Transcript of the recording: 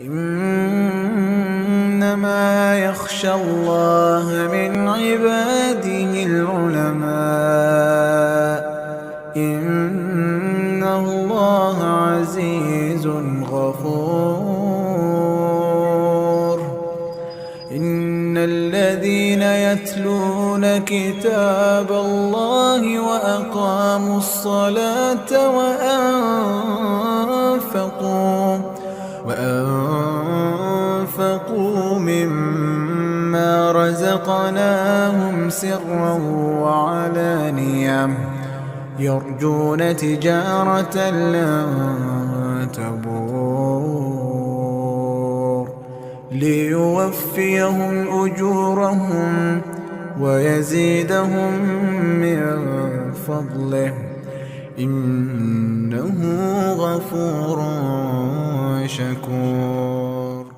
إنما يخشى الله من عباده العلماء. إن الله عزيز غفور. إن الذين يتلون كتاب الله وأقاموا الصلاة وأنفقوا مما رزقناهم سرا وعلانية يرجون تجارة لن تبور ليوفيهم أجورهم ويزيدهم من فضله إنه غفور شكور.